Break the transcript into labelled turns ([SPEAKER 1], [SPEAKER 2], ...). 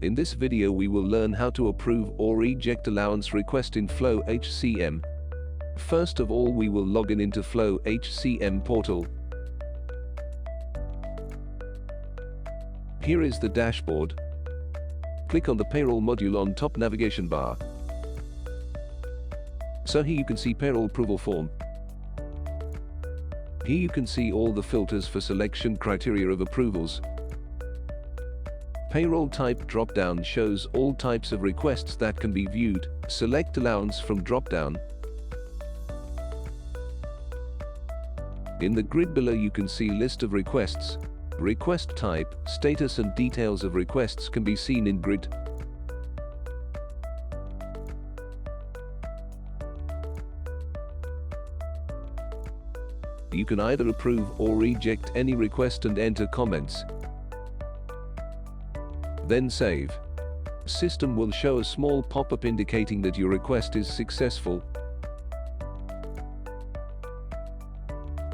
[SPEAKER 1] In this video we will learn how to approve or reject allowance request in FlowHCM. First of all, we will log into FlowHCM portal. Here is the dashboard. Click on the payroll module on top navigation bar. So here you can see payroll approval form. Here you can see all the filters for selection criteria of approvals. Payroll type drop-down shows all types of requests that can be viewed. Select allowance from drop-down. In the grid below you can see list of requests. Request type, status and details of requests can be seen in grid. You can either approve or reject any request and enter comments. Then save. System will show a small pop-up indicating that your request is successful.